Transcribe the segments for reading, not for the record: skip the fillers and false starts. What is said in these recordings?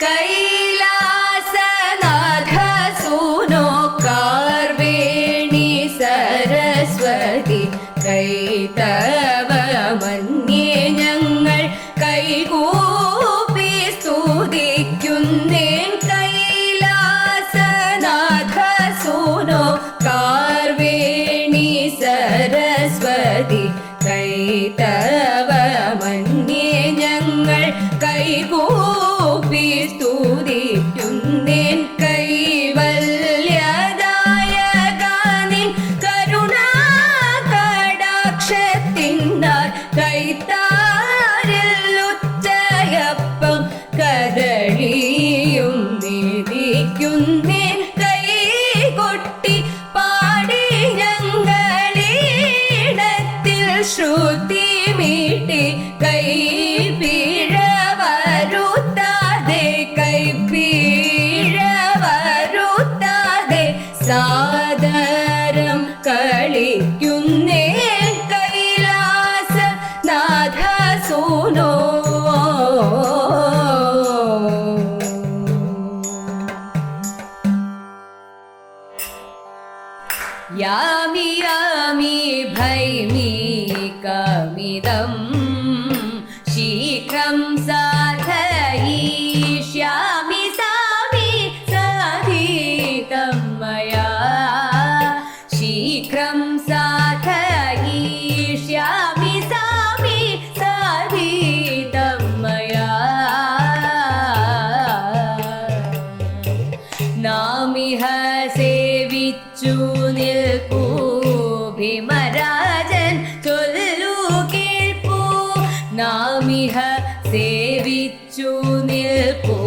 കൈലാസനാഥ സൂനോ കാർവേണി സരസ്വതി കൈതവമന്യേ ഞങ്ങൾ കൈകൂപ്പി സ്തുതിക്കുന്നേൻ. കൈലാസനാഥ സൂനോ കാർവേണി സരസ്വതി കൈതവമന്യേ ഞങ്ങൾ കൈകൂപ്പി സ്തുതിക്കുന്നേൻ. കൈവല്യദായകനിൻ കരുണാകടാക്ഷത്തിനാൽ കൈത്താരിൽ ഉച്ചയപ്പം കദളിയും നിധിക്കുന്നേൻ. കൈകൊട്ടി പാടി ഞങ്ങളിടത്തിൽ ശ്രുതി മീട്ടി കൈപിഴ വരുത്താതെ കൈപിഴ വരുത്താതെ സാദരം കളിക്കുന്നേ. കൈലാസനാഥ സൂനോ യാമി യാമി ഭൈമീകമിദം ശീഘ്രം സാധയിഷ്യാമി സാമി സാധിതം മയാ. ശീഘ്രം സാധയിഷ്യാമി സാമി സാധിതം മയാ. നാമിഹ സേവിച്ചു നിൽപ്പൂ ഭീമരാജൻ ചൊല്ലു കേൾപ്പൂ. നാമിഹ സേവിച്ചു നിൽപ്പൂ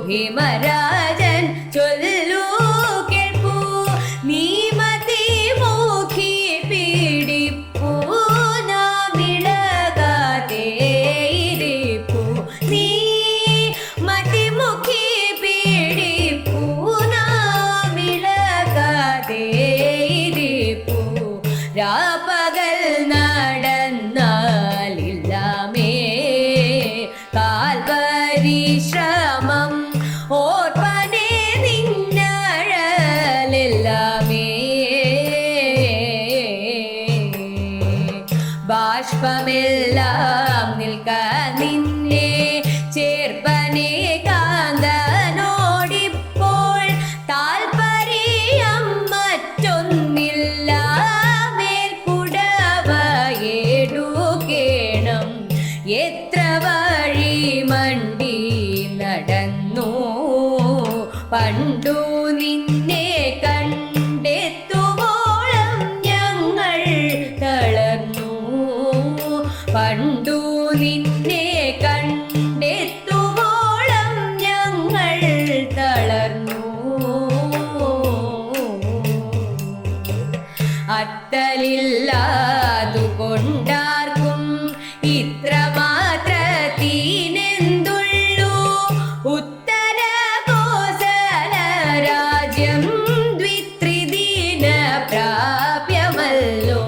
ഭീമരാജൻ ചൊല്ലു കേൾപ്പൂ. നീ മതിമുഖി പിടിപ്പൂ നാമിളകാതെ ഇരിപ്പൂ. നീ മതിമുഖി പിടിപ്പൂ നാമിളകാതെ ഇരിപ്പൂ. രാപകൽ നടന്നാലില്ലാമേ കാൽപരിശ്രമം ഓർപ്പനെ നിന്നഴലെല്ലാമേ. ബാഷ്പമെല്ലാം നിൽക്ക നിന്നെ ചേർപ്പനെ കാന്തനോടിപ്പോൾ താൽപര്യം മറ്റൊന്നില്ല. മേൽപ്പുടവയെടുക്കേണം എത്ര വഴി മണ്ടി നടന്നു പണ്ടു നിന്നെ കണ്ടെത്തുവോളം ഞങ്ങൾ തളർന്നു. പണ്ടു നിന്നെ കണ്ടെത്തുവോളം ഞങ്ങൾ തളർന്നു. അത്തലില്ലാതുകൊണ്ടാർക്കും ഇത്രമാത്രത്തിനെന്തുള്ളൂ. ഉത്തര കോസല രാജ്യം ദ്വിത്രിദിന പ്രാപ്യമല്ലോ.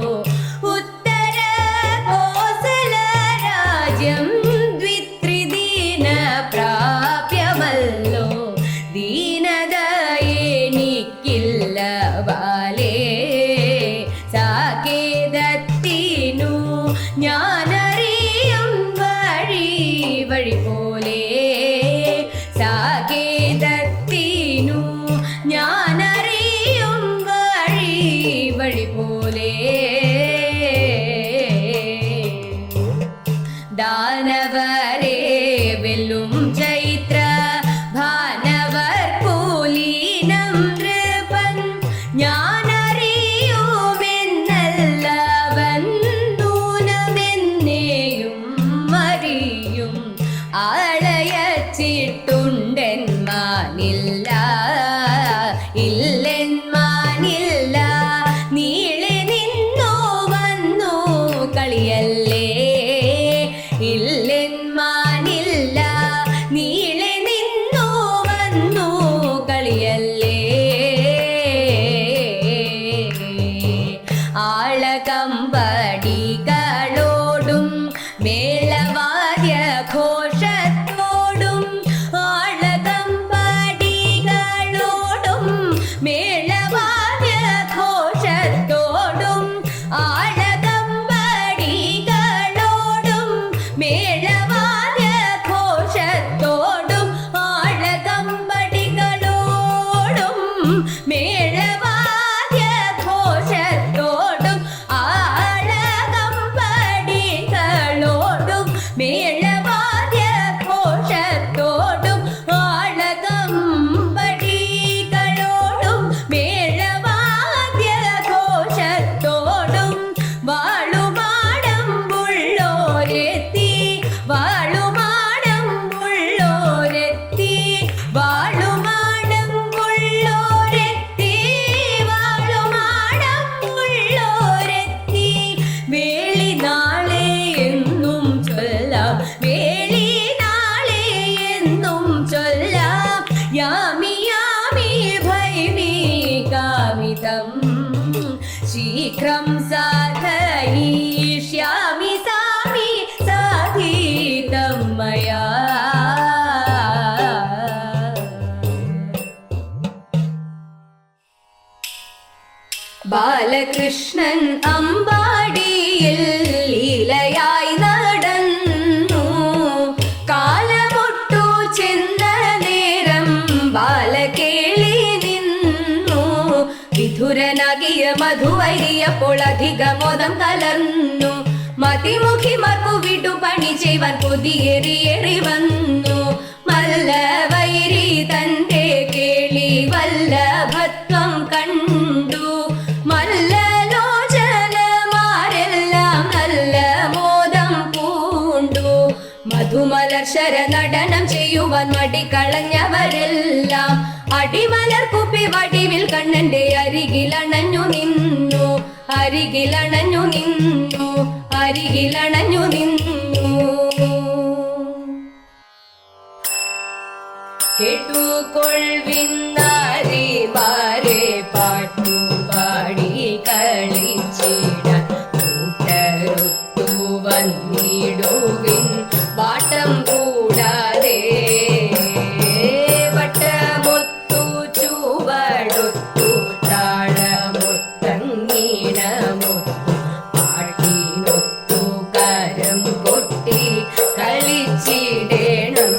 ഉത്തര കോസല രാജ്യം ദ്വിത്രിദിന പ്രാപ്യമല്ലോ. ദീനത എനിക്കില്ല ബാലേ സാകേതത്തിനു ഞാനറിയും വഴി വഴി പോലെ. സാകേതത്തിനു ഞാനറിയും വഴി വഴി പോലെ. ദാനവരെ വെല്ലും ചൈത്ര ഭാനവർ കൂലീനം നൃപൻ ഞാനറിയുമെന്നല്ലവൻ നൂനമെന്നെയും അറിയും. ആളയച്ചിട്ടുണ്ടെന്മാനില്ല ഇല്ലെന്മാനില്ല. നീളെ നിന്നോ വന്നു കളിയല്ലേ. ഇല്ലെന്മാനില്ല നീളെ നിന്നോ വന്നു കളിയല്ലേ. ആളകമ്പടികളോടും മേളവാദ്യ ഘോഷത്തോടും ആൾ ബാലകൃഷ്ണൻ അമ്പാടിയിൽ ലീലയായി നടന്നു. കാലമൊട്ടു ചെന്ന നേരം ബാലകേളി നിന്നു. വിധുരനാകിയ മധുവൈരിയപ്പോൾ അധികമോദം കലർന്നു. മതിമുഖിമാർക്കു വിടുപണി ചെയ്വാൻ കൊതിയേറിയേറി വന്നു. മല്ലവൈരി തന്റെ കേളി വല്ലഭത്വം കണ്ടു. മല്ലലോചനമാരെല്ലാം നല്ല മോദം പൂണ്ടു. മധുമലർശര നടനം ചെയ്യുവാൻ മടികളഞ്ഞവരെല്ലാം അടിമലർ കുപ്പി വടിവിൽ കണ്ണന്റെ അരികിലണഞ്ഞു നിന്നു. അരികിലണഞ്ഞു നിന്നു. അരികിലണഞ്ഞു നിന്നു. കേട്ടുകൊള്ളിന്നാരിമാരെ പാട്ടുപാടി കളിച്ചിടാൻ കൂട്ടരൊത്തു വന്നിടുവിൻ വാട്ടം കൂടാതെ. വട്ടമൊത്തു ചുവടൊത്തു താളമൊത്തങ്ങീണമൊത്തു പാട്ടിനൊത്തു കരം കൊട്ടി കളിച്ചിടേണം.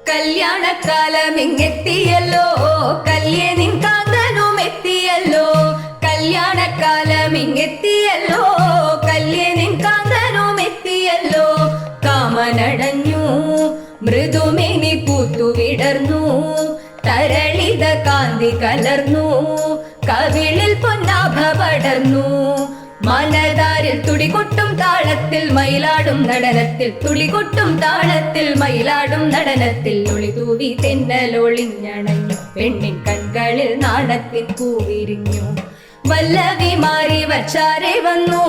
കല്യാണക്കാലമിങ്ങെത്തിയല്ലോ, കല്യനിൻ കാന്തനും എത്തിയല്ലോ. കല്യാണക്കാലമിങ്ങെത്തിയല്ലോ, കല്യനിൻ കാന്തനും എത്തിയല്ലോ. കാമനടഞ്ഞു മൃദുമേനി പൂത്തുവിടർന്നു. തരളിത കാന്തി കലർന്നു. കവിളിൽ പൊന്നാഭ പടർന്നു. മനതാരിൽ തുടികൊട്ടും താളത്തിൽ മയിലാടും നടനത്തിൽ. തുടികൊട്ടും താളത്തിൽ മയിലാടും നടനത്തിൽ. ഒളി തൂവി തെന്നലൊളിഞ്ഞണഞ്ഞു. പെണ്ണിൻ കൺകളിൽ നാണത്തിൻ പൂവിരിഞ്ഞു. വല്ലവി മാറി വച്ചാരെ വന്നു.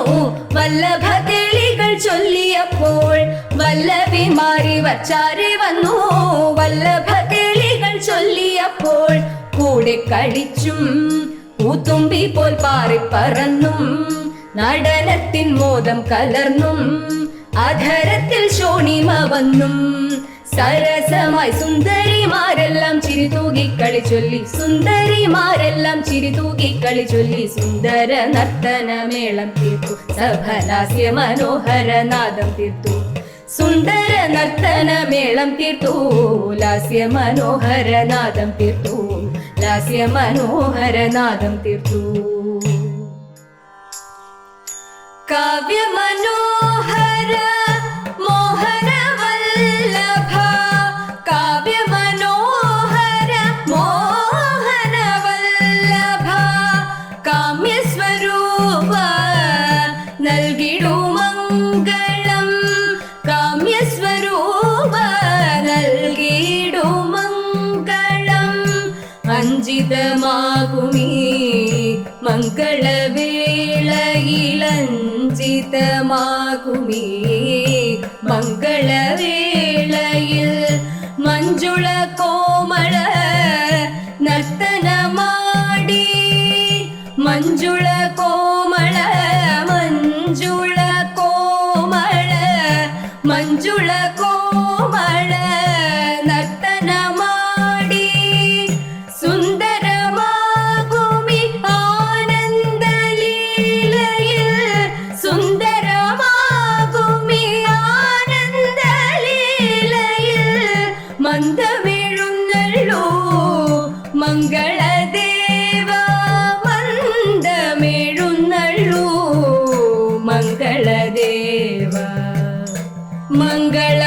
വല്ലഭ കേളികൾ ചൊല്ലിയപ്പോൾ. വല്ലവി മാറി വച്ചാരെ വന്നു. വല്ലഭ കേളികൾ ചൊല്ലിയപ്പോൾ. കൂടെ കളിച്ചും പൂത്തുമ്പി പോൽ പാറിപ്പറന്നും. നടനത്തിൻ മോദം കലർന്നും. അധരത്തിൽ ശോണിമ വന്നും. സരസമായി സുന്ദരിമാരെല്ലാം ചിരിതൂകി കളി ചൊല്ലി. സുന്ദരിമാരെല്ലാം ചിരിതൂകി കളി ചൊല്ലി. സുന്ദര നർത്തനമേളം തീർത്തു. സഭലാസ്യ മനോഹരനാദം തീർത്തു. സുന്ദര നർത്തനമേളം തീർത്തു. ലാസ്യ മനോഹരനാദം തീർത്തു. ലാസ്യ മനോഹരനാദം തീർത്തു. കാവ്യ മനോഹര മോഹന വല്ലഭ. കാവ്യ മനോഹര മോഹന വല്ലഭ. കാമ്യസ്വരൂപ നൽകിടു മംഗളം. കാമ്യസ്വരൂപ നൽകിടു മംഗളം. അഞ്ജിതമാകുമീ മംഗളവേളയിലഞ്ജിതമാകുമീ മംഗളവേളയിൽ. മഞ്ജുള കോമള നർത്തനമാടി. മഞ്ജുള കോമള മഞ്ജുള കോമള മഞ്ജുള കോമള നർത്തനമാടി. സുന്ദരമാകുമി ആനന്ദലീലയിൽ. സുന്ദരമാകുമി ആനന്ദലീലയിൽ. മന്ദമെഴുന്നള്ളൂ മംഗളദേവ. മന്ദമെഴുന്നള്ളൂ മംഗളദേവ. മംഗള